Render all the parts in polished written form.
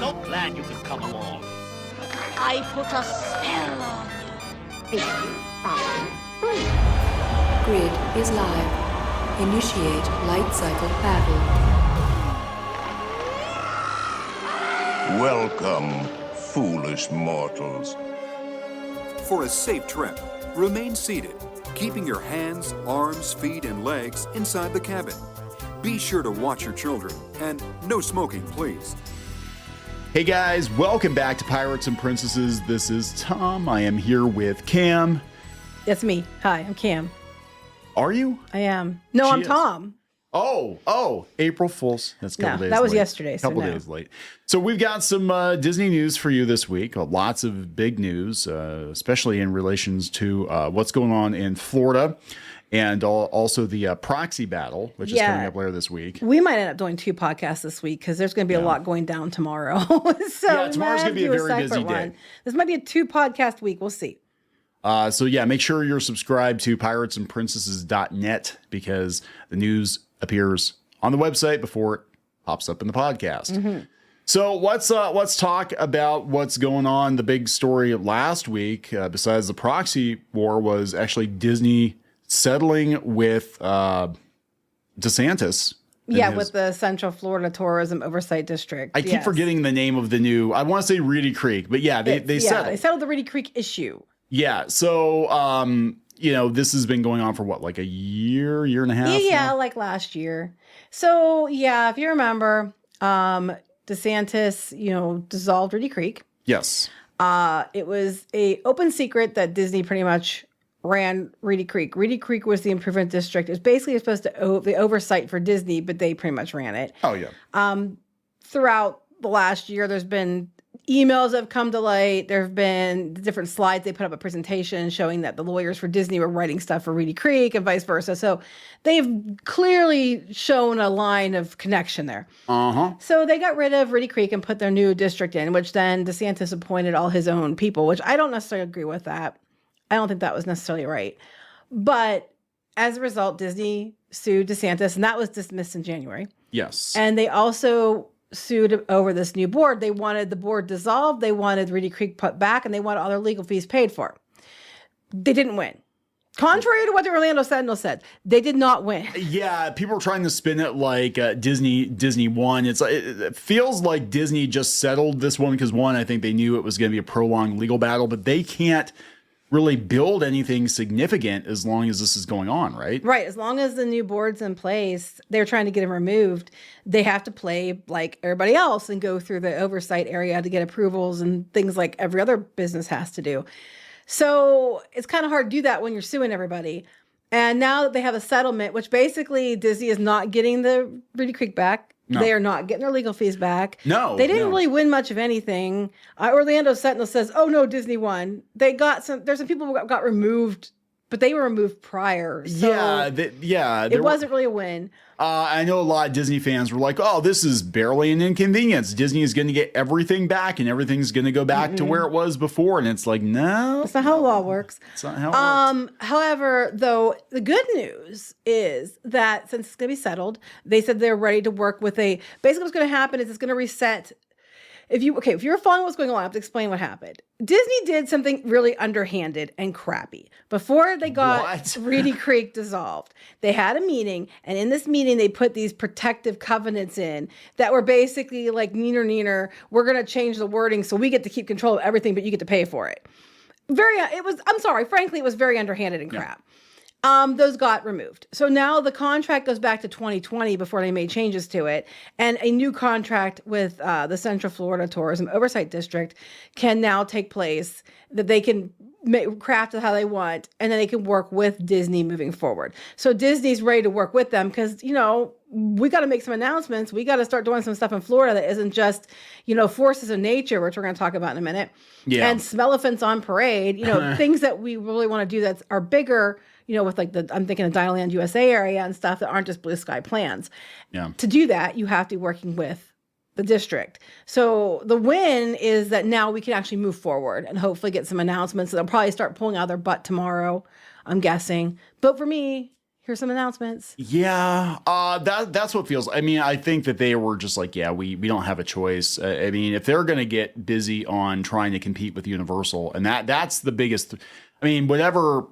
so glad you could come along. I put a spell on you. Grid is live. Initiate light cycle battle. Welcome, foolish mortals. For a safe trip, remain seated, keeping your hands, arms, feet, and legs inside the cabin. Be sure to watch your children, and no smoking, please. Hey guys, welcome back to Pirates and Princesses. This is Tom. I am here with Cam. That's me. Hi, I'm Cam. Are you? I am. No, I'm Tom. Oh, April Fool's. That's a couple days that was late. yesterday. So couple days late. So we've got some Disney news for you this week. Lots of big news, especially in relations to what's going on in Florida and also the proxy battle, which is coming up later this week. We might end up doing 2 podcasts this week because there's going to be a lot going down tomorrow. So tomorrow's going to be a very busy day. This might be a 2 podcast week. We'll see. So make sure you're subscribed to piratesandprincesses.net because the news appears on the website before it pops up in the podcast. Mm-hmm. So let's talk about what's going on. The big story last week, besides the proxy war, was actually Disney settling with DeSantis. With the Central Florida Tourism Oversight District. I keep forgetting the name of the new. I want to say Reedy Creek, but they settled. They settled the Reedy Creek issue. Yeah. So, this has been going on for what, like a year and a half? Yeah, like last year. So, if you remember, DeSantis, dissolved Reedy Creek. Yes. It was a open secret that Disney pretty much ran Reedy Creek. Reedy Creek was the improvement district. It was basically supposed to the oversight for Disney, but they pretty much ran it. Oh, yeah. Throughout the last year, there's been emails that have come to light. There have been different slides. They put up a presentation showing that the lawyers for Disney were writing stuff for Reedy Creek and vice versa. So they've clearly shown a line of connection there. Uh-huh. So they got rid of Reedy Creek and put their new district in, which then DeSantis appointed all his own people, which I don't necessarily agree with that. I don't think that was necessarily right. But as a result, Disney sued DeSantis, and that was dismissed in January. Yes. And they also sued over this new board. They wanted the board dissolved. They wanted Reedy Creek put back, and they wanted all their legal fees paid for. They didn't win. Contrary to what the Orlando Sentinel said, they did not win. Yeah, people are trying to spin it like Disney won. It feels like Disney just settled this one because, one, I think they knew it was going to be a prolonged legal battle, but they can't really build anything significant as long as this is going on, right? Right. As long as the new board's in place, they're trying to get them removed. They have to play like everybody else and go through the oversight area to get approvals and things like every other business has to do. So it's kind of hard to do that when you're suing everybody. And now that they have a settlement, which basically Disney is not getting the Reedy Creek back. No. They are not getting their legal fees back. No, they didn't really win much of anything. Orlando Sentinel says, "Oh no, Disney won." They got there's some people who got removed, but they were removed prior. So it wasn't really a win. I know a lot of Disney fans were like, "Oh, this is barely an inconvenience. Disney is going to get everything back, and everything's going to go back to where it was before." And it's like, no, that's not how the law works. That's not how it works. However, though, the good news is that since it's going to be settled, they said they're ready to work with basically what's going to happen is it's going to reset. If you're following what's going on, I have to explain what happened. Disney did something really underhanded and crappy. Before they got Reedy Creek dissolved, they had a meeting, and in this meeting, they put these protective covenants in that were basically like, neener, we're going to change the wording so we get to keep control of everything, but you get to pay for it. Frankly, it was very underhanded and crap. Those got removed. So now the contract goes back to 2020 before they made changes to it. And a new contract with the Central Florida Tourism Oversight District can now take place that they can craft it how they want. And then they can work with Disney moving forward. So Disney's ready to work with them because, we got to make some announcements. We got to start doing some stuff in Florida that isn't just, forces of nature, which we're going to talk about in a minute. Yeah. And Smellephants on parade, things that we really want to do that are bigger, with I'm thinking of Dinoland USA area and stuff that aren't just blue sky plans. Yeah. To do that, you have to be working with the district. So the win is that now we can actually move forward and hopefully get some announcements that they'll probably start pulling out of their butt tomorrow, I'm guessing. But for me, Here's some announcements. Yeah, that's what feels. I mean, I think that they were just like, yeah, we don't have a choice. I mean, if they're going to get busy on trying to compete with Universal, and that's the biggest. I mean, whatever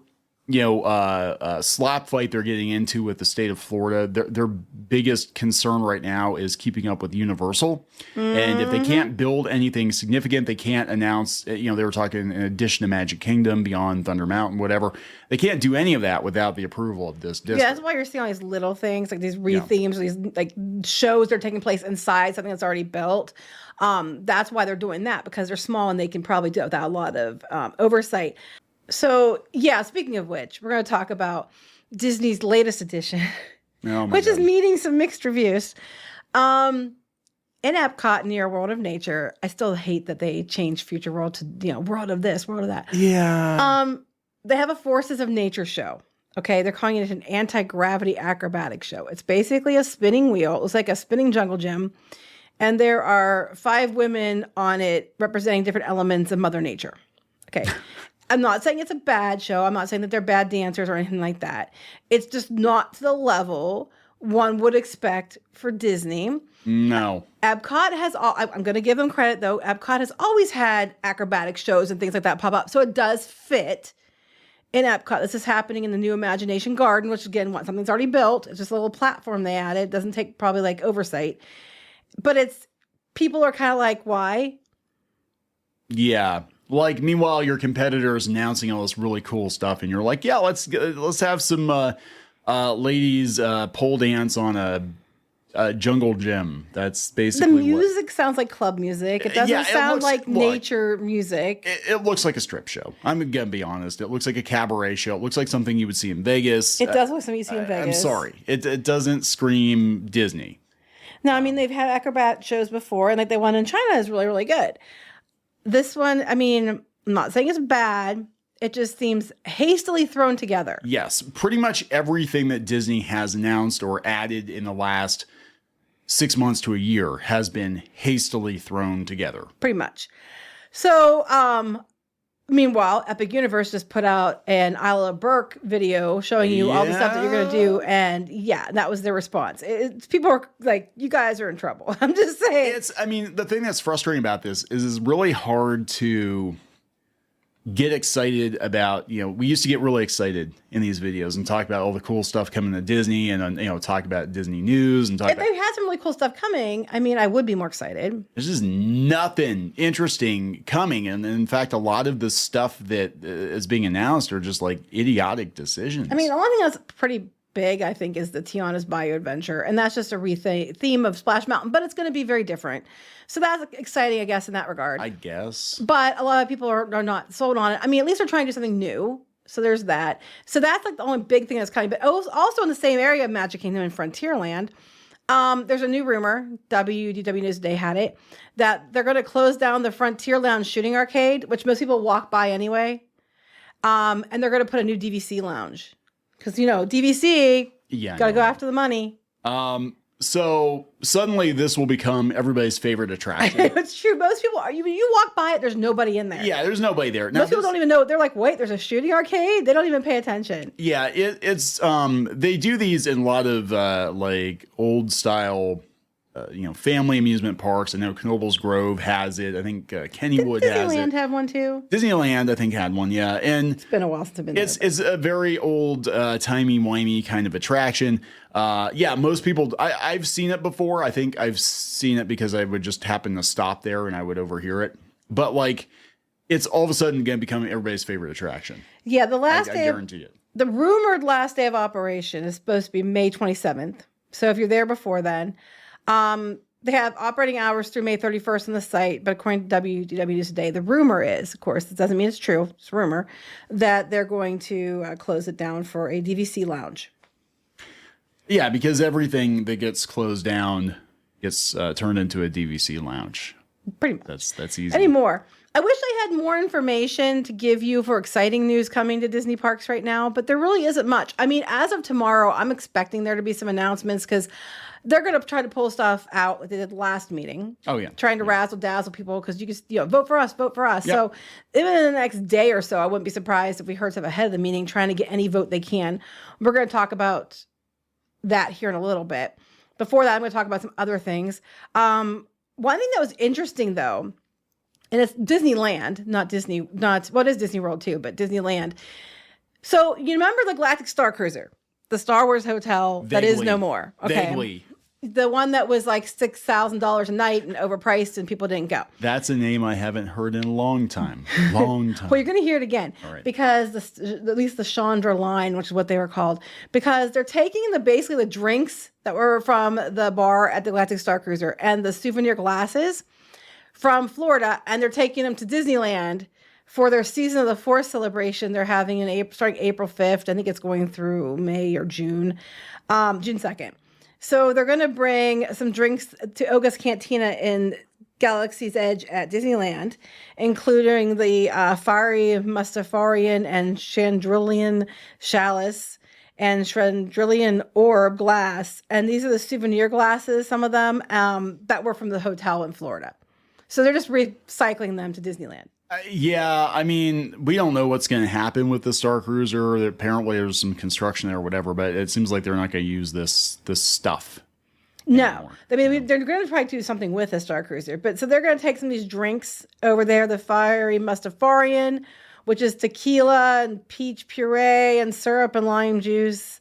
slap fight they're getting into with the state of Florida, their biggest concern right now is keeping up with Universal. And if they can't build anything significant, they can't announce, they were talking in addition to Magic Kingdom, Beyond Thunder Mountain, whatever. They can't do any of that without the approval of this district. Yeah, that's why you're seeing all these little things, like these re-themes, these like shows that are taking place inside something that's already built. That's why they're doing that, because they're small and they can probably do it without a lot of oversight. So, yeah, speaking of which, we're going to talk about Disney's latest edition, which is meeting some mixed reviews. In Epcot near World of Nature, I still hate that they changed Future World to, World of this, World of that. Yeah. They have a Forces of Nature show. Okay, they're calling it an anti-gravity acrobatic show. It's basically a spinning wheel. It looks like a spinning jungle gym. And there are 5 women on it representing different elements of Mother Nature. Okay. I'm not saying it's a bad show. I'm not saying that they're bad dancers or anything like that. It's just not to the level one would expect for Disney. No. Epcot has I'm going to give them credit, though. Epcot has always had acrobatic shows and things like that pop up. So it does fit in Epcot. This is happening in the new Imagination Garden, which, again, something's already built. It's just a little platform they added. It doesn't take probably like oversight. But people are kind of like, why? Yeah. Like, meanwhile, your competitor is announcing all this really cool stuff, and you're like, yeah, let's have some ladies pole dance on a jungle gym. That's basically the music sounds like club music. It doesn't sound like nature music. It looks like a strip show. I'm gonna be honest. It looks like a cabaret show. It looks like something you would see in Vegas. It does look like something you see in Vegas. I'm sorry. It doesn't scream Disney. No, I mean, they've had acrobat shows before, and like the one in China is really, really good. This one, I mean, I'm not saying it's bad. It just seems hastily thrown together. Yes, pretty much everything that Disney has announced or added in the last 6 months to a year has been hastily thrown together. Pretty much. So, meanwhile, Epic Universe just put out an Isla Burke video showing you all the stuff that you're going to do. And yeah, that was their response. People are like, you guys are in trouble. I'm just saying. The thing that's frustrating about this is it's really hard to get excited about, we used to get really excited in these videos and talk about all the cool stuff coming to Disney and, talk about Disney news and talk if they had some really cool stuff coming, I mean, I would be more excited. There's just nothing interesting coming. And in fact, a lot of the stuff that is being announced are just like idiotic decisions. I mean, the only thing that's pretty big, I think, is the Tiana's Bayou Adventure. And that's just a theme of Splash Mountain, but it's going to be very different. So that's exciting, I guess, in that regard. I guess. But a lot of people are not sold on it. I mean, at least they're trying to do something new. So there's that. So that's like the only big thing that's coming. But also in the same area of Magic Kingdom and Frontierland, there's a new rumor, WDW News Today had it, that they're going to close down the Frontier Lounge shooting arcade, which most people walk by anyway. And they're going to put a new DVC lounge. Because, DVC, got to go after the money. So suddenly this will become everybody's favorite attraction. It's true. Most people you walk by it, there's nobody in there. Yeah, there's nobody there. Most people don't even know. They're like, wait, there's a shooting arcade? They don't even pay attention. Yeah, it's they do these in a lot of like old style family amusement parks. I know Knoebels Grove has it. I think Kennywood has it. Disneyland have one too? Disneyland, I think, had one, yeah. And it's been a while since I've been there. It's a very old, timey-wimey kind of attraction. Most people, I've seen it before. I think I've seen it because I would just happen to stop there and I would overhear it. But, it's all of a sudden going to become everybody's favorite attraction. Yeah, the last I day guarantee it. The rumored last day of operation is supposed to be May 27th. So if you're there before then, they have operating hours through May 31st on the site, but according to WDW News Today, the rumor is, of course, it doesn't mean it's true, it's a rumor, that they're going to close it down for a DVC lounge. Yeah, because everything that gets closed down gets turned into a DVC lounge. Pretty much. That's easy. Anymore. I wish I had more information to give you for exciting news coming to Disney parks right now, but there really isn't much. I mean, as of tomorrow, I'm expecting there to be some announcements because they're going to try to pull stuff out like they did last meeting. Oh, yeah. Trying to razzle dazzle people because you can, vote for us, vote for us. Yep. So even in the next day or so, I wouldn't be surprised if we heard stuff ahead of the meeting trying to get any vote they can. We're going to talk about that here in a little bit. Before that, I'm going to talk about some other things. One thing that was interesting, though, and it's Disneyland, what is Disney World too, but Disneyland. So you remember the Galactic Starcruiser, the Star Wars hotel that is no more. Okay. Vaguely. The one that was like $6,000 a night and overpriced and people didn't go. That's a name I haven't heard in a long time. Long time. Well, you're going to hear it again because at least the Chandra line, which is what they were called, because they're taking basically the drinks that were from the bar at the Galactic Starcruiser and the souvenir glasses from Florida, and they're taking them to Disneyland for their Season of the Force celebration. They're having starting April 5th. I think it's going through May or June 2nd. So they're going to bring some drinks to Oga's Cantina in Galaxy's Edge at Disneyland, including the Fiery Mustafarian and Chandrillian Chalice and Chandrillian Orb glass. And these are the souvenir glasses, some of them, that were from the hotel in Florida. So they're just recycling them to Disneyland. Yeah, I mean, we don't know what's going to happen with the Star Cruiser. Apparently, there's some construction there or whatever, but it seems like they're not going to use this stuff. No, I mean, they're going to try to do something with the Star Cruiser, but so they're going to take some of these drinks over there, the Fiery Mustafarian, which is tequila and peach puree and syrup and lime juice.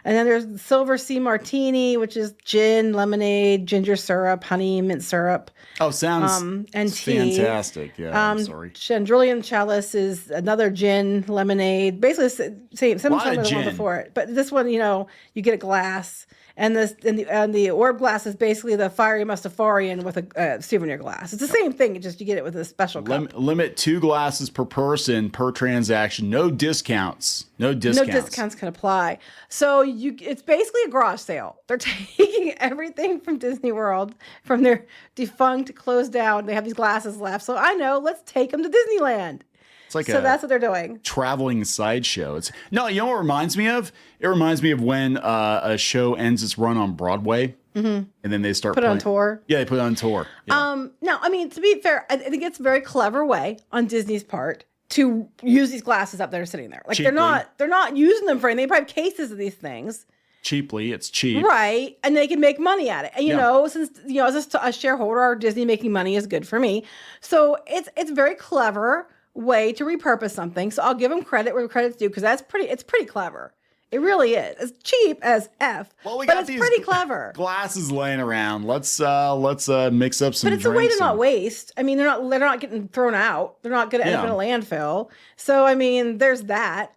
And then there's the Silver Sea Martini, which is gin, lemonade, ginger syrup, honey, mint syrup. Oh, sounds and tea. Fantastic. Yeah, I'm sorry. Chandrillian Chalice is another gin, lemonade. Basically, same similar to the one before it. But this one, you get a glass. And the orb glass is basically the Fiery Mustafarian with a souvenir glass. It's the same thing, just you get it with a special cup. Limit 2 glasses per person per transaction. No discounts. No discounts can apply. So it's basically a garage sale. They're taking everything from Disney World, from their defunct, closed down. They have these glasses left. So I know, let's take them to Disneyland. So that's what they're doing. Traveling sideshow. You know what it reminds me of? It reminds me of when a show ends its run on Broadway, and then they start put it on tour. Yeah, they put it on tour. Yeah. No, I mean, to be fair, I think it's a very clever way on Disney's part to use these glasses up that are sitting there. Like cheaply. they're not using them for anything. They probably have cases of these things. Cheaply, it's cheap, right? And they can make money at it. And since as a shareholder, Disney making money is good for me. So it's very clever way to repurpose something. So I'll give them credit where credit's due because it's pretty clever. It really is. It's cheap as F, but it's pretty clever. Glasses laying around. Let's mix up some. But it's a way to not waste. I mean, they're not getting thrown out. They're not going to end up in a landfill. So I mean, there's that.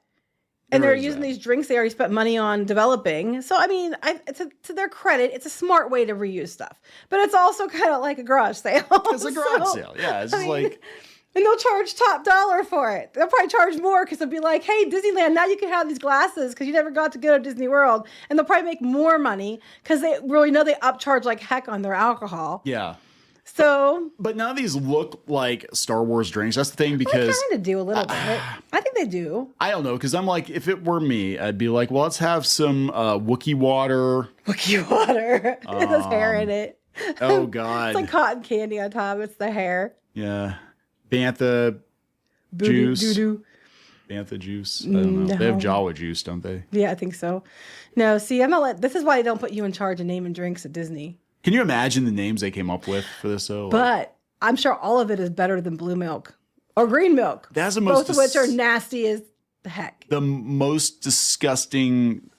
And they're using these drinks they already spent money on developing. So I mean, to their credit, it's a smart way to reuse stuff. But it's also kind of like a garage sale. It's a garage sale. Yeah, it's just like. And they'll charge top dollar for it. They'll probably charge more because they'll be like, hey, Disneyland, now you can have these glasses because you never got to go to Disney World. And they'll probably make more money because they really know they upcharge like heck on their alcohol. Yeah. So. But none of these look like Star Wars drinks. That's the thing because. They kind of do a little bit. I think they do. I don't know because I'm like, if it were me, I'd be like, well, let's have some Wookiee water. Wookiee water. There's hair in it. Oh, God. It's like cotton candy on top. It's the hair. Yeah. Bantha juice. Bantha juice. I don't know. No. They have Jawa juice, don't they? Yeah, I think so. No, see, this is why I don't put you in charge of naming drinks at Disney. Can you imagine the names they came up with for this? But I'm sure all of it is better than blue milk or green milk. That's the most. Both of which are nasty as the heck. The most disgusting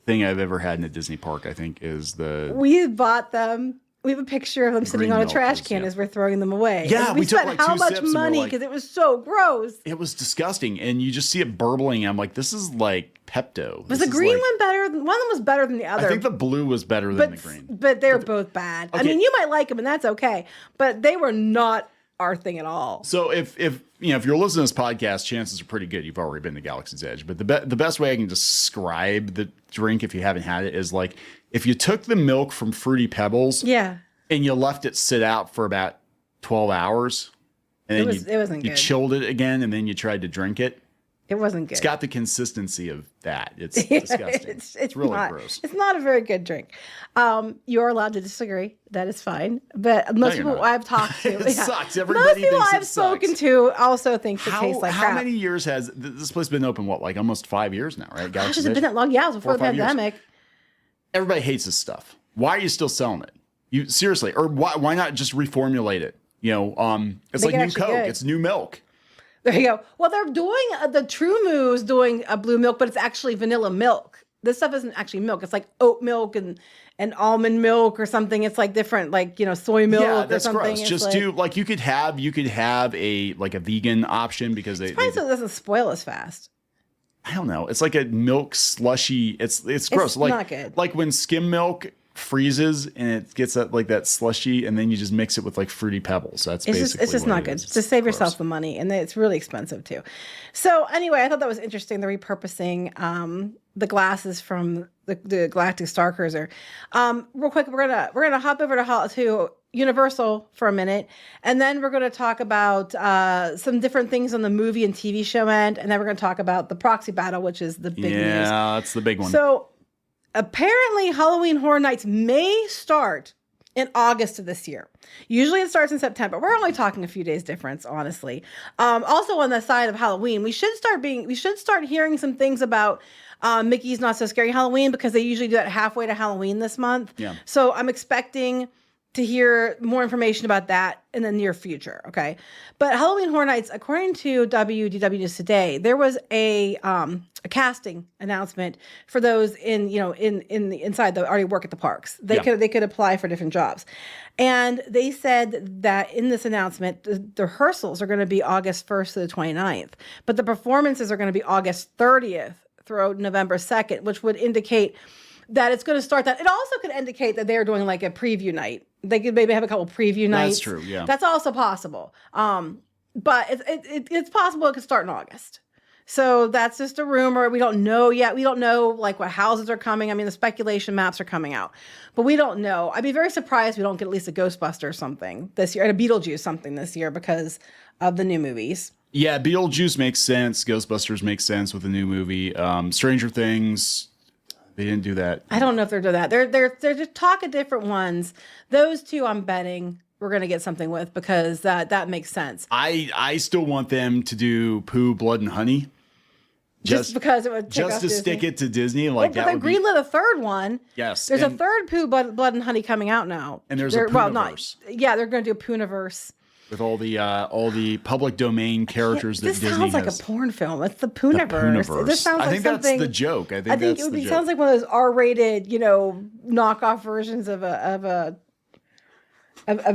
thing I've ever had in a Disney park, I think, is We bought them. We have a picture of them sitting on a trash can as we're throwing them away. Yeah, we took spent like how 2 much sips money because it was so gross. It was disgusting, and you just see it burbling. I'm like, this is like Pepto. Was the green one better? One of them was better than the other. I think the blue was better than the green. But they're both bad. Okay. I mean, you might like them, and that's okay. But they were not our thing at all. So if you're listening to this podcast, chances are pretty good you've already been to Galaxy's Edge. But the best way I can describe the drink if you haven't had it is like if you took the milk from Fruity Pebbles. Yeah. And you left it sit out for about 12 hours, And then it wasn't you good. chilled it again, and then you tried to drink it. It wasn't good. It's got the consistency of that. It's disgusting. It's really not, gross. It's not a very good drink. You are allowed to disagree. That is fine. But most you're people not. I've talked to, It sucks. Everybody most people thinks it I've spoken sucks. to also think it tastes like How crap. many years has this place been open? What, like almost 5 years now, right? Gosh, has it been that long? Yeah, it was before the 4 or 5 years. pandemic. Everybody hates this stuff. Why are you still selling it? You seriously, or why not just reformulate it? You know, it's Make like it new actually Coke. good. It's new milk. There you go. Well, they're doing the True Moo's doing a blue milk, but it's actually vanilla milk. This stuff isn't actually milk. It's like oat milk and almond milk or something. It's like different, like, you know, soy milk Yeah, or that's something. gross. It's Just like, do like you could have a vegan option because they probably so it doesn't spoil as fast. I don't know. It's like a milk slushy. It's gross. It's like not good. Like when skim milk freezes and it gets that slushy, and then you just mix it with like fruity pebbles. That's basically It's just what not it good. is. It's Just save gross. yourself the money, and it's really expensive too. So anyway, I thought that was interesting. The repurposing the glasses from the Galactic Starcruiser. Real quick, we're gonna hop over to Universal for a minute, and then we're gonna talk about some different things on the movie and TV show end, and then we're gonna talk about the proxy battle, which is the big news. Yeah, that's the big one. So apparently Halloween Horror Nights may start in August of this year. Usually it starts in September. We're only talking a few days difference, honestly. Also on the side of Halloween, we should start hearing some things about Mickey's Not So Scary Halloween, because they usually do that halfway to Halloween this month. Yeah. So I'm expecting to hear more information about that in the near future. Okay. But Halloween Horror Nights, according to WDW News Today, there was a casting announcement for those inside that already work at the parks. They could apply for different jobs. And they said that in this announcement, the rehearsals are going to be August 1st to the 29th, but the performances are going to be August 30th through November 2nd, which would indicate that it's going to start that. It also could indicate that they're doing like a preview night. They could maybe have a couple preview nights. That's true, yeah. That's also possible. But it's possible it could start in August. So that's just a rumor. We don't know yet. We don't know like what houses are coming. I mean, the speculation maps are coming out, but we don't know. I'd be very surprised if we don't get at least a Ghostbuster something this year, and a Beetlejuice something this year because of the new movies. Yeah, Beetlejuice makes sense. Ghostbusters makes sense with the new movie. Stranger Things, they didn't do that. I don't know if they're doing that. They're just talk of different ones. Those two, I'm betting we're gonna get something with, because that makes sense. I still want them to do Pooh, Blood, and Honey. Just because it would just to stick it to Disney, like but that they would be. greenlit a third one. Yes, There's a and- third Pooh Blood and Honey coming out now. And there's a Poohniverse. They're going to do a Poohniverse. With all the public domain characters that This Disney sounds like has. a porn film. It's the Poohniverse. This sounds I like think something. that's the joke. I think it that's would the be, joke. sounds like one of those R-rated, knockoff versions of a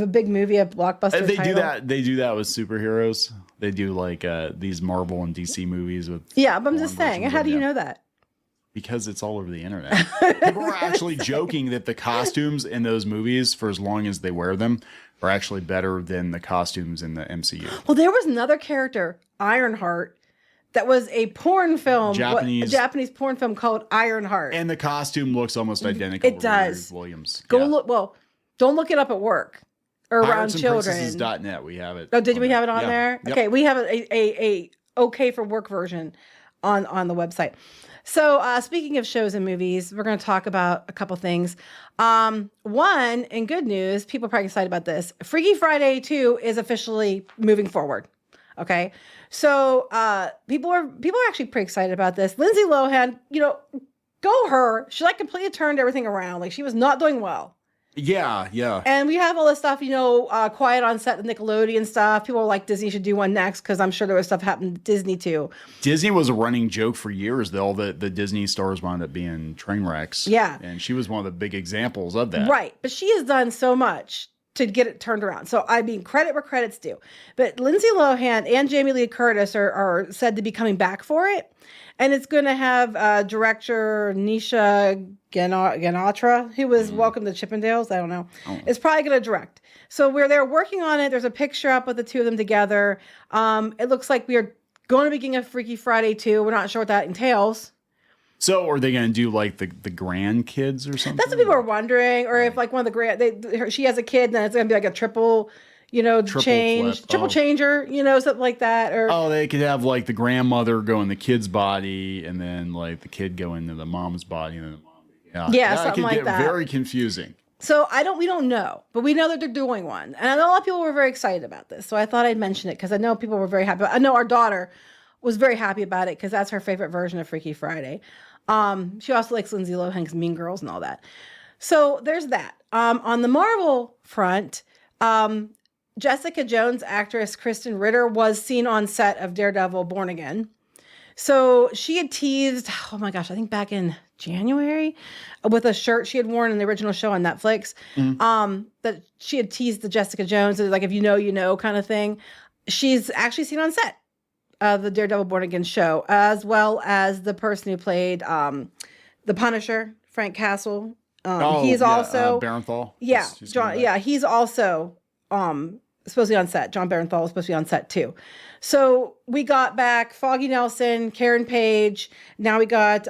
big movie, a blockbuster. They title. do that. They do that with superheroes. They do like these Marvel and DC movies with. Yeah, but I'm just porn saying. versions How of do you them. know that? Because it's all over the internet. People are actually joking that the costumes in those movies, for as long as they wear them, are actually better than the costumes in the MCU. Well, there was another character, Ironheart, that was a porn film, a Japanese porn film called Ironheart. And the costume looks almost identical. It does. To Williams. Look. Well, don't look it up at work or around children. PiratesandPrincesses.net. We have it. Oh, did we have it on Yeah. there? Yep. Okay, we have a okay for work version on the website. So speaking of shows and movies, we're going to talk about a couple things. One, in good news, people are probably excited about this. Freaky Friday 2 is officially moving forward. Okay, so people are actually pretty excited about this. Lindsay Lohan, go her. She completely turned everything around. Like, she was not doing well. Yeah. And we have all this stuff, quiet on set, the Nickelodeon stuff. People are like, Disney should do one next, because I'm sure there was stuff happening to Disney too. Disney was a running joke for years. All the Disney stars wound up being train wrecks. Yeah. And she was one of the big examples of that. Right. But she has done so much to get it turned around. So, I mean, credit where credit's due. But Lindsay Lohan and Jamie Lee Curtis are said to be coming back for it. And it's going to have director Nisha Ganatra, who was Welcome to Chippendales. I don't know. It's probably going to direct. So they're working on it. There's a picture up with the two of them together. It looks like we are going to be getting a Freaky Friday 2. We're not sure what that entails. So are they going to do like the grandkids or something? That's what people are wondering. Or if like one of the she has a kid, then it's going to be like a triple, triple changer, something like that. Or they could have like the grandmother go in the kid's body, and then like the kid go into the mom's body, and then the mom. Yeah, something like that. Very confusing. So we don't know, but we know that they're doing one. And I know a lot of people were very excited about this. So I thought I'd mention it because I know people were very happy. I know our daughter was very happy about it because that's her favorite version of Freaky Friday. She also likes Lindsay Lohan's Mean Girls and all that. So there's that. On the Marvel front, Jessica Jones actress Kristen Ritter was seen on set of Daredevil Born Again. So she had teased, oh my gosh, I think back in January with a shirt she had worn in the original show on Netflix, that she had teased the Jessica Jones, like if you know kind of thing. She's actually seen on set of the Daredevil Born Again show, as well as the person who played the Punisher, Frank Castle. He's also Barenthal. Yeah, John. Yeah, he's also supposed to be on set. John Barenthal was supposed to be on set too. So we got back Foggy Nelson, Karen Page. Now we got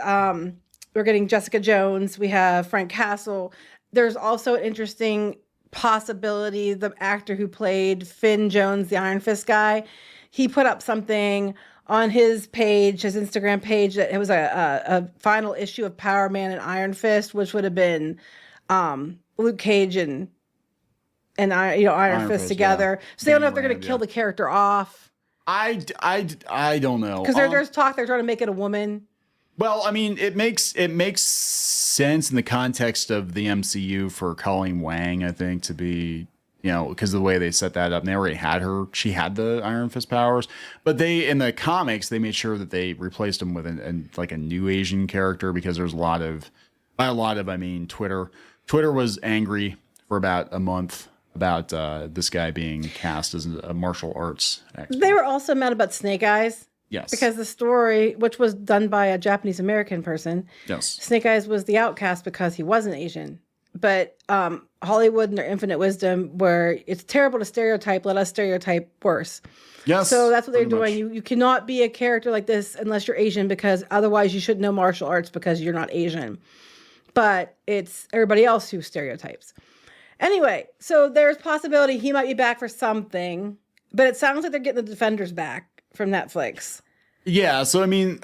we're getting Jessica Jones. We have Frank Castle. There's also an interesting possibility. The actor who played Finn Jones, the Iron Fist guy, he put up something on his page, his Instagram page, that it was a final issue of Power Man and Iron Fist, which would have been Luke Cage and Iron Fist together. Yeah. So they don't know if they're going to kill the character off. I don't know, because there's talk they're trying to make it a woman. Well, I mean, it makes sense in the context of the MCU for Colleen Wang, I think, to be, because of the way they set that up. And they already had her; she had the Iron Fist powers. But in the comics, they made sure that they replaced him with a new Asian character, because there's I mean, Twitter was angry for about a month about this guy being cast as a martial arts expert. They were also mad about Snake Eyes. Yes. Because the story, which was done by a Japanese American person, yes, Snake Eyes was the outcast because he wasn't Asian. But Hollywood in their infinite wisdom, where it's terrible to stereotype, let us stereotype worse. Yes. So that's what they're doing. You cannot be a character like this unless you're Asian, because otherwise you shouldn't know martial arts because you're not Asian. But it's everybody else who stereotypes. Anyway, so there's possibility he might be back for something, but it sounds like they're getting the Defenders back from Netflix. Yeah, so I mean,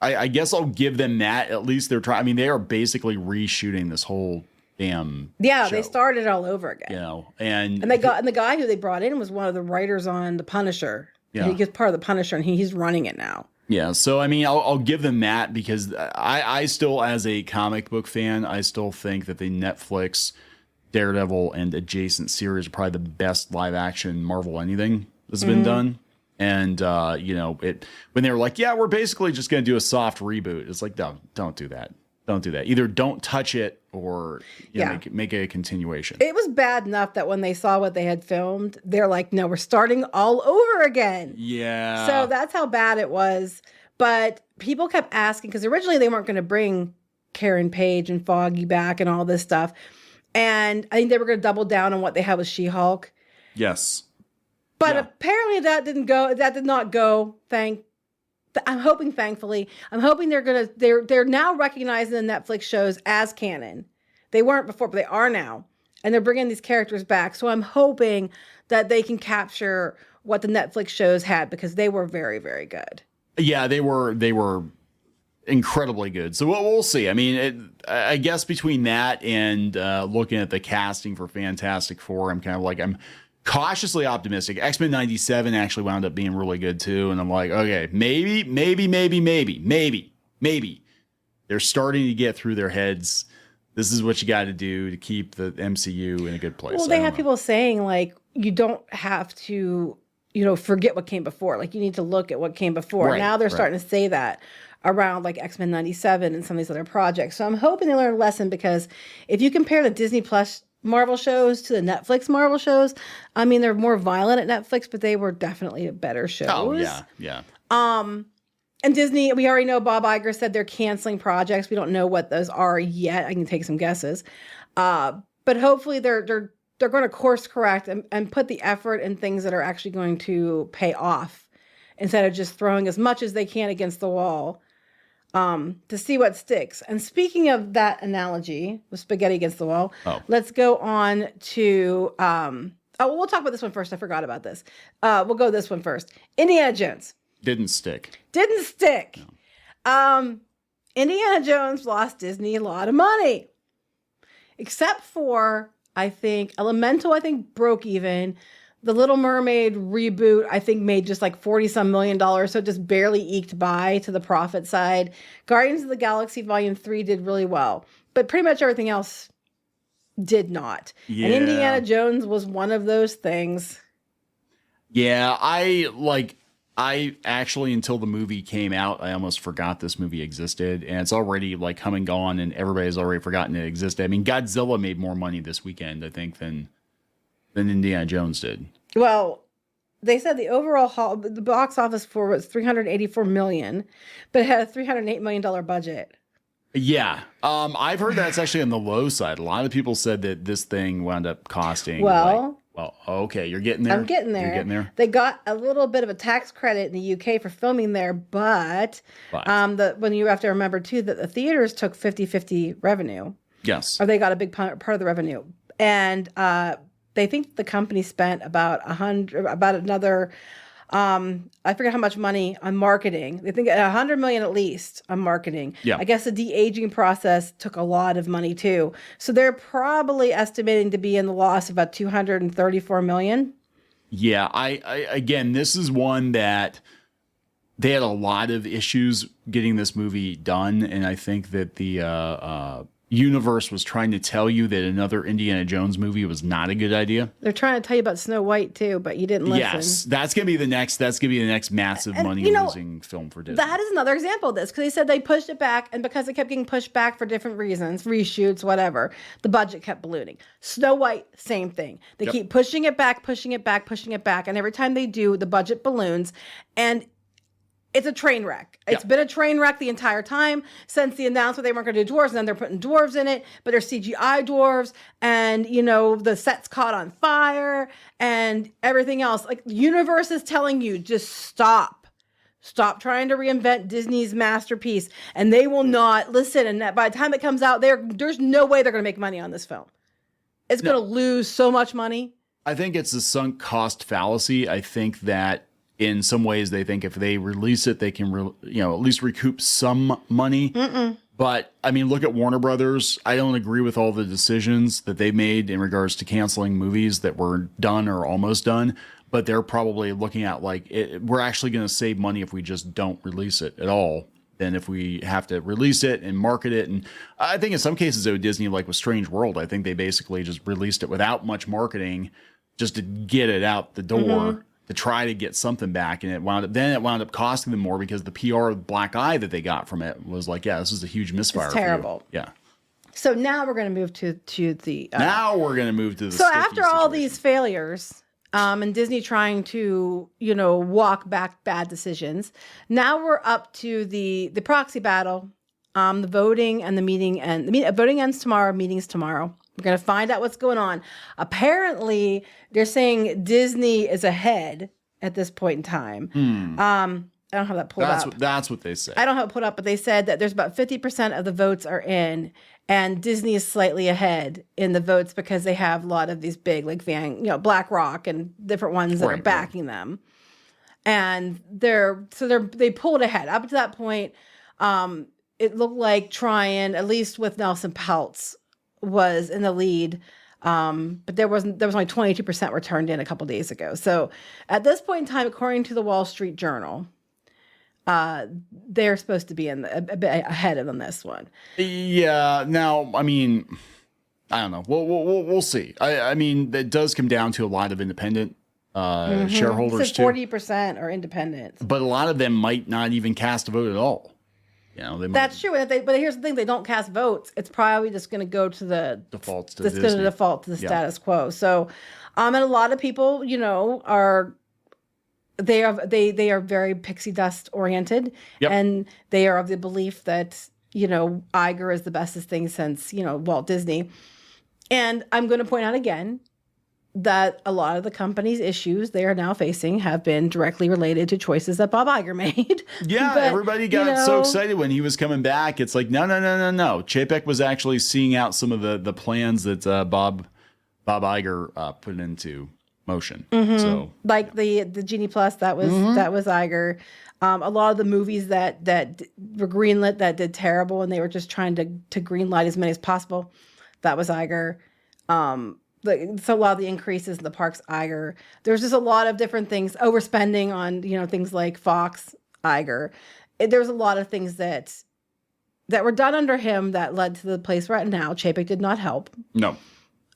I guess I'll give them that. At least they're trying. I mean, they are basically reshooting this whole damn show. They started all over again. And the guy who they brought in was one of the writers on The Punisher. Yeah, he gets part of The Punisher, and he's running it now. Yeah, so I mean, I'll give them that, because I still, as a comic book fan, I still think that the Netflix Daredevil and adjacent series are probably the best live action Marvel anything that's been done. And when they were like, yeah, we're basically just going to do a soft reboot, it's like, don't do that. Don't do that. Either don't touch it, or make a continuation. It was bad enough that when they saw what they had filmed, they're like, no, we're starting all over again. Yeah. So that's how bad it was. But people kept asking, because originally they weren't going to bring Karen Page and Foggy back and all this stuff. And I think they were going to double down on what they had with She-Hulk. Yes. But apparently that did not go. I'm hoping, thankfully, they're now recognizing the Netflix shows as canon. They weren't before, but they are now. And they're bringing these characters back. So I'm hoping that they can capture what the Netflix shows had, because they were very, very good. Yeah, they were incredibly good. So we'll see. I mean, I guess between that and looking at the casting for Fantastic Four, I'm cautiously optimistic. X-Men 97 actually wound up being really good too. And I'm like, okay, maybe. They're starting to get through their heads. This is what you got to do to keep the MCU in a good place. Well, they have people saying, like, you don't have to, forget what came before. Like, you need to look at what came before. Right, now they're starting to say that around like X-Men 97 and some of these other projects. So I'm hoping they learn a lesson, because if you compare the Disney Plus Marvel shows to the Netflix Marvel shows, I mean, they're more violent at Netflix, but they were definitely better shows. Oh, yeah. And Disney, we already know Bob Iger said they're canceling projects. We don't know what those are yet. I can take some guesses. But hopefully they're going to course correct and put the effort in things that are actually going to pay off, instead of just throwing as much as they can against the wall to see what sticks. And speaking of that analogy with spaghetti against the wall, let's go on to Oh, we'll talk about this one first. I forgot about this. We'll go this one first. Indiana Jones. Didn't stick. Didn't stick. No. Indiana Jones lost Disney a lot of money. Except for, I think, Elemental, I think, broke even. The Little Mermaid reboot, I think, made just like $40-some million, so it just barely eked by to the profit side. Guardians of the Galaxy Volume 3 did really well, but pretty much everything else did not. Yeah. And Indiana Jones was one of those things. Yeah, I actually, until the movie came out, I almost forgot this movie existed, and it's already like come and gone, and everybody's already forgotten it existed. I mean, Godzilla made more money this weekend, I think, than Indiana Jones did. Well, they said the overall the box office for was $384 million, but it had a $308 million budget. Yeah, I've heard that's actually on the low side. A lot of people said that this thing wound up costing. Well, okay, you're getting there. I'm getting there. You're getting there. They got a little bit of a tax credit in the UK for filming there, but when you have to remember too that the theaters took 50-50 revenue. Yes, or they got a big part of the revenue, and they think the company spent about another. I forget how much money on marketing. They think $100 million at least on marketing. Yeah. I guess the de-aging process took a lot of money too. So they're probably estimating to be in the loss of about $234 million. Yeah. I again, this is one that they had a lot of issues getting this movie done. And I think that the, universe was trying to tell you that another Indiana Jones movie was not a good idea. They're trying to tell you about Snow White too, but you didn't listen. Yes, that's gonna be the next massive money losing film for Disney. That is another example of this, because they said they pushed it back, and because it kept getting pushed back for different reasons, reshoots, whatever, the budget kept ballooning. Snow White, same thing. They keep pushing it back, and every time they do, the budget balloons, and it's a train wreck. It's been a train wreck the entire time since the announcement they weren't going to do dwarves, and then they're putting dwarves in it, but they're CGI dwarves, and the set's caught on fire and everything else. Like, the universe is telling you, just stop trying to reinvent Disney's masterpiece, and they will not listen. And by the time it comes out, there's no way they're going to make money on this film. It's going to lose so much money. I think it's a sunk cost fallacy. I think that in some ways, they think if they release it, they can, at least recoup some money. But I mean, look at Warner Brothers. I don't agree with all the decisions that they made in regards to canceling movies that were done or almost done. But they're probably looking at we're actually going to save money if we just don't release it at all than if we have to release it and market it. And I think in some cases, though, Disney, like with Strange World, I think they basically just released it without much marketing just to get it out the door. To try to get something back, and it wound up costing them more because the PR black eye that they got from it was like, this is a huge misfire. It's terrible. Yeah. So now we're going to move to the. Now we're going to move to the. So after all these failures, and Disney trying to walk back bad decisions, now we're up to the proxy battle, the voting and the meeting, and voting ends tomorrow. Meetings tomorrow. We're going to find out what's going on. Apparently, they're saying Disney is ahead at this point in time. I don't have that pulled up. That's what they say. I don't have it pulled up, but they said that there's about 50% of the votes are in, and Disney is slightly ahead in the votes because they have a lot of these big, like BlackRock and different ones that are backing them. And they pulled ahead. Up to that point, it looked like Trian, at least with Nelson Peltz, was in the lead, but there was only 22% were turned in a couple days ago. So at this point in time, according to the Wall Street Journal, they're supposed to be a bit ahead of them this one. Yeah. Now, I mean, I don't know. We'll see. I mean, that does come down to a lot of independent shareholders too. 40% are independent, but a lot of them might not even cast a vote at all. That's true. But here's the thing: they don't cast votes. It's probably just going to go to the default to Disney. Going to default to the status quo. So, and a lot of people, are very pixie dust oriented, and they are of the belief that Iger is the bestest thing since Walt Disney. And I'm going to point out again that a lot of the company's issues they are now facing have been directly related to choices that Bob Iger made. Yeah, but, everybody got so excited when he was coming back. It's like, no. Chapek was actually seeing out some of the plans that Bob Iger put into motion. Mm-hmm. So like the Genie Plus, that was Iger. A lot of the movies that were greenlit that did terrible, and they were just trying to greenlight as many as possible, that was Iger. So a lot of the increases in the parks, Iger. There's just a lot of different things, overspending on things like Fox, Iger. There's a lot of things that were done under him that led to the place right now. Chapek did not help. no.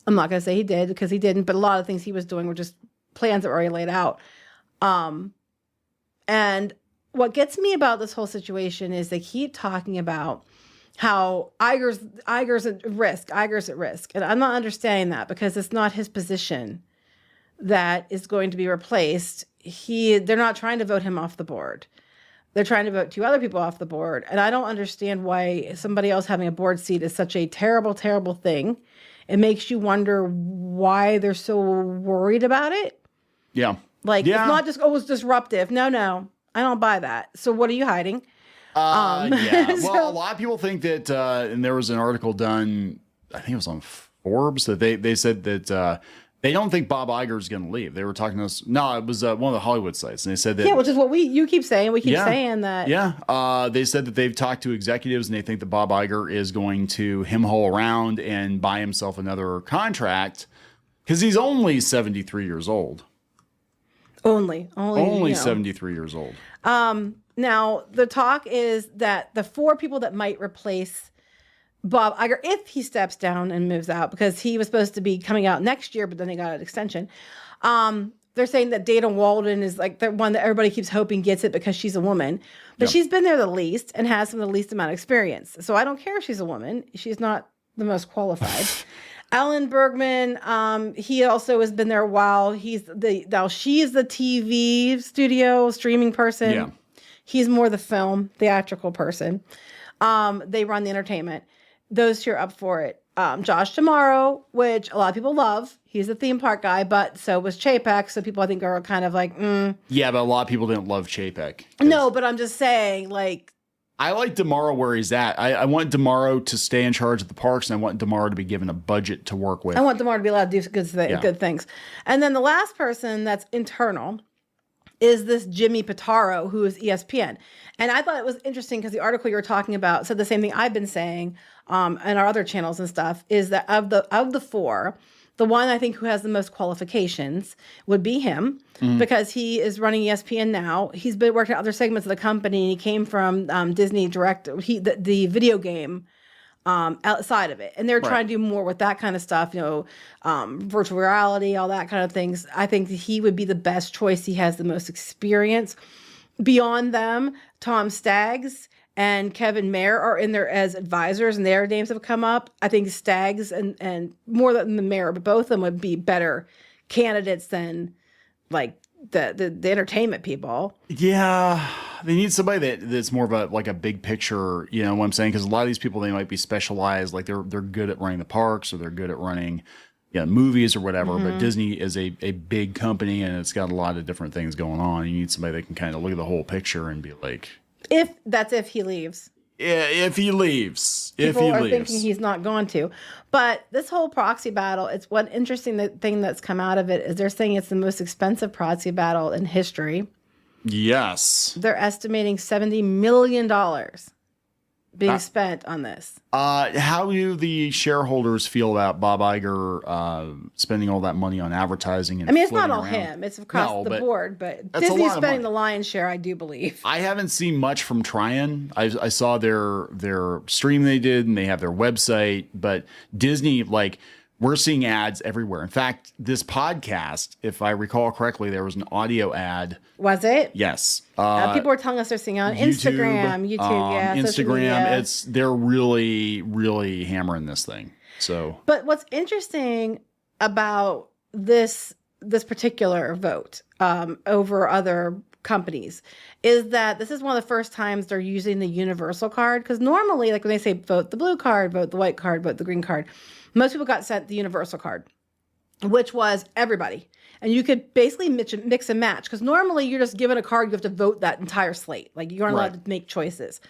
I'm not going to say he did because he didn't, but a lot of things he was doing were just plans that were already laid out. And what gets me about this whole situation is they keep talking about how Iger's at risk. And I'm not understanding that because it's not his position that is going to be replaced. They're not trying to vote him off the board. They're trying to vote two other people off the board. And I don't understand why somebody else having a board seat is such a terrible, terrible thing. It makes you wonder why they're so worried about it. Yeah. It's not just, it's disruptive. No, I don't buy that. So what are you hiding? Yeah. Well, a lot of people think that, and there was an article done, I think it was on Forbes, that they said that they don't think Bob Iger is going to leave. They were talking to us. No, it was one of the Hollywood sites, and they said that. Yeah, which is what you keep saying. We keep saying that. Yeah. They said that they've talked to executives, and they think that Bob Iger is going to him-hole around and buy himself another contract because he's only 73 years old. Only 73 years old. Now, the talk is that the four people that might replace Bob Iger, if he steps down and moves out, because he was supposed to be coming out next year, but then they got an extension. They're saying that Dana Walden is like the one that everybody keeps hoping gets it because she's a woman, but she's been there the least and has some of the least amount of experience. So I don't care if she's a woman. She's not the most qualified. Alan Bergman, he also has been there a while. She's the TV studio streaming person. Yeah. He's more the theatrical person. They run the entertainment. Those two are up for it. Josh Tomorrow, which a lot of people love. He's a theme park guy, but so was Chapek. So people I think are kind of like, Yeah, but a lot of people didn't love Chapek. No, but I'm just saying, like, I like DeMauro where he's at. I want DeMauro to stay in charge of the parks, and I want DeMauro to be given a budget to work with. I want DeMauro to be allowed to do good things. And then the last person that's internal is this Jimmy Pitaro, who is ESPN. And I thought it was interesting because the article you were talking about said the same thing I've been saying on our other channels and stuff, is that of the four, the one I think who has the most qualifications would be him, because he is running ESPN now. He's been working at other segments of the company. He came from Disney Direct, the video game outside of it. And they're trying to do more with that kind of stuff, virtual reality, all that kind of things. I think that he would be the best choice. He has the most experience. Beyond them, Tom Staggs and Kevin Mayer are in there as advisors, and their names have come up. I think Staggs and more than the Mayer, but both of them would be better candidates than like the entertainment people. Yeah, they need somebody that's more of a big picture. You know what I'm saying? Because a lot of these people, they might be specialized, like they're good at running the parks, or they're good at running movies or whatever. But Disney is a big company, and it's got a lot of different things going on. You need somebody that can kind of look at the whole picture and be like, if he leaves. Yeah, if he leaves. People are thinking he's not going to. But this whole proxy battle, it's one interesting thing that's come out of it is they're saying it's the most expensive proxy battle in history. Yes. They're estimating $70 million being spent on this. How do the shareholders feel about Bob Iger spending all that money on advertising? And it's not all him. It's across the board. But Disney's spending the lion's share, I do believe. I haven't seen much from Trian. I saw their stream they did, and they have their website. But Disney, we're seeing ads everywhere. In fact, this podcast, if I recall correctly, there was an audio ad. Was it? Yes. People were telling us they're seeing on Instagram, YouTube, Instagram. They're really, really hammering this thing. So, but what's interesting about this particular vote over other companies is that this is one of the first times they're using the universal card. Because normally, like when they say vote the blue card, vote the white card, vote the green card, most people got sent the universal card, which was everybody. and you could basically mix and match, because normally you're just given a card, you have to vote that entire slate. Like, you aren't allowed to make choices.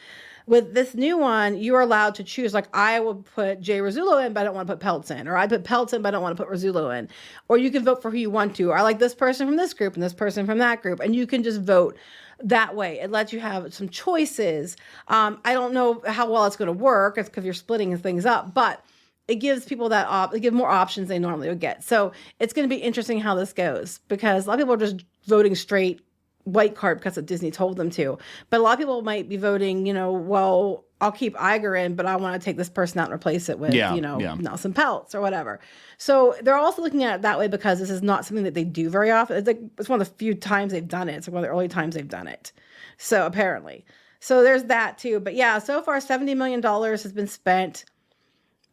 With this new one, you are allowed to choose, like, I will put Jay Rizzullo in, but I don't want to put Peltz in. Or I put Peltz in, but I don't want to put Rizzullo in. Or you can vote for who you want to. Or I like this person from this group and this person from that group. And you can just vote that way. It lets you have some choices. I don't know how well it's going to work. It's because you're splitting things up. But it gives people it gives more options they normally would get. So it's going to be interesting how this goes, because a lot of people are just voting straight white card because Disney told them to. But a lot of people might be voting, well, I'll keep Iger in, but I want to take this person out and replace it with, Nelson Peltz or whatever. So they're also looking at it that way, because this is not something that they do very often. It's one of the few times they've done it. It's one of the early times they've done it. So apparently. So there's that too. But yeah, so far $70 million has been spent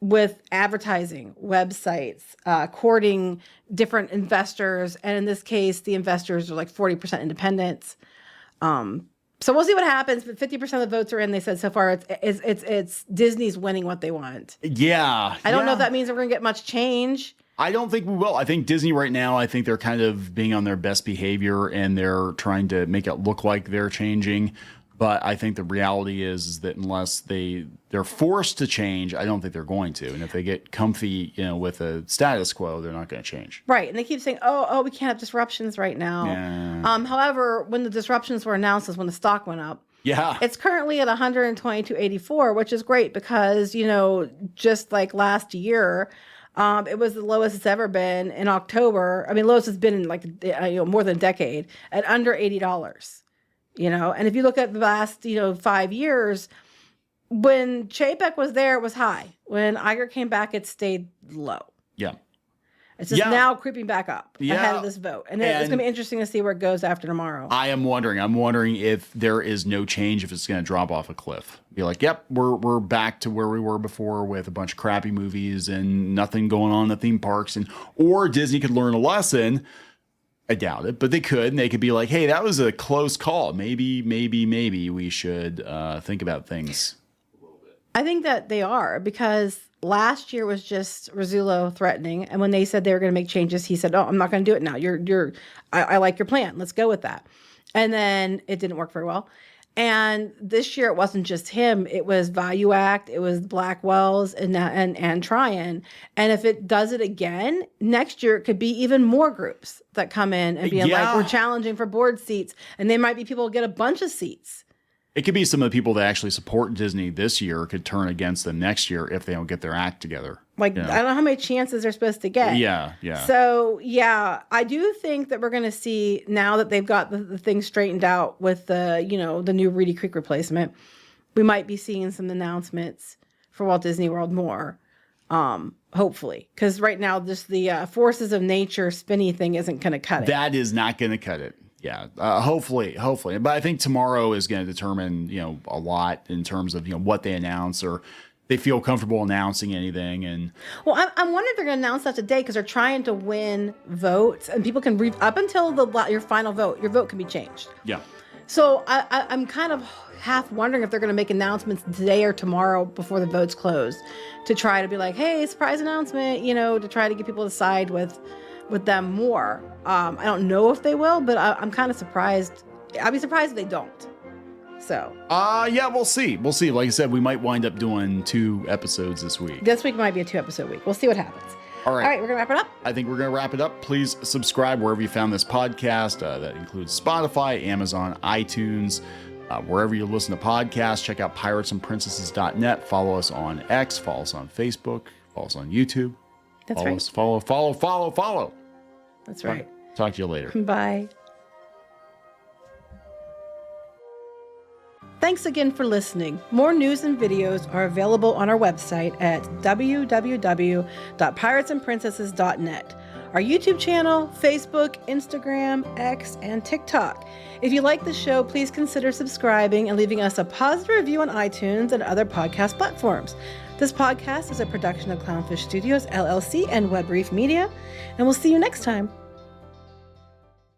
with advertising, websites, courting different investors. And in this case, the investors are like 40% independents. So we'll see what happens. But 50% of the votes are in. They said so far it's Disney's winning what they want. Yeah. I don't know if that means we're going to get much change. I don't think we will. I think Disney right now, I think they're kind of being on their best behavior, and they're trying to make it look like they're changing. But I think the reality is that unless they're forced to change, I don't think they're going to. And if they get comfy, with a status quo, they're not going to change. Right. And they keep saying, oh, we can't have disruptions right now. Yeah. However, when the disruptions were announced is when the stock went up. Yeah. It's currently at 122.84, which is great because, just like last year, it was the lowest it's ever been in October. I mean, lowest it's been in more than a decade, at under $80. And if you look at the last, 5 years, when Chapek was there, it was high. When Iger came back, it stayed low. Yeah. It's just now creeping back up ahead of this vote. And it's going to be interesting to see where it goes after tomorrow. I'm wondering if there is no change, if it's going to drop off a cliff. Be like, yep, we're back to where we were before with a bunch of crappy movies and nothing going on in the theme parks. Or Disney could learn a lesson. I doubt it, but they could, and they could be like, hey, that was a close call. Maybe we should think about things a little bit. I think that they are, because last year was just Rizzullo threatening, and when they said they were going to make changes, he said, oh, I'm not going to do it now. I like your plan. Let's go with that. And then it didn't work very well. And this year, it wasn't just him. It was Value Act. It was Blackwell's and Trian. And if it does it again, next year, it could be even more groups that come in and being like, we're challenging for board seats. And they might be people who get a bunch of seats. It could be some of the people that actually support Disney this year could turn against them next year if they don't get their act together. I don't know how many chances they're supposed to get. Yeah. So, I do think that we're going to see, now that they've got the thing straightened out with the new Reedy Creek replacement, we might be seeing some announcements for Walt Disney World more, hopefully. Because right now, just the forces of nature spinny thing isn't going to cut it. That is not going to cut it. Yeah, hopefully. But I think tomorrow is going to determine, a lot in terms of, what they announce, or they feel comfortable announcing anything. And well, I'm wondering if they're going to announce that today, because they're trying to win votes, and people can up until your final vote, your vote can be changed. Yeah. So I'm kind of half wondering if they're going to make announcements today or tomorrow before the votes close, to try to be like, hey, surprise announcement, to try to get people to side with them more. I don't know if they will, but I'm kind of surprised. I'd be surprised if they don't. So. We'll see. Like I said, we might wind up doing 2 episodes this week. This week might be a 2-episode week. We'll see what happens. All right, we're going to wrap it up. I think we're going to wrap it up. Please subscribe wherever you found this podcast. That includes Spotify, Amazon, iTunes, wherever you listen to podcasts. Check out piratesandprincesses.net. Follow us on X. Follow us on Facebook. Follow us on YouTube. That's follow right. us. Follow. That's right. Talk to you later. Bye. Thanks again for listening. More news and videos are available on our website at www.piratesandprincesses.net. Our YouTube channel, Facebook, Instagram, X, and TikTok. If you like the show, please consider subscribing and leaving us a positive review on iTunes and other podcast platforms. This podcast is a production of Clownfish Studios LLC and Web Reef Media, and we'll see you next time.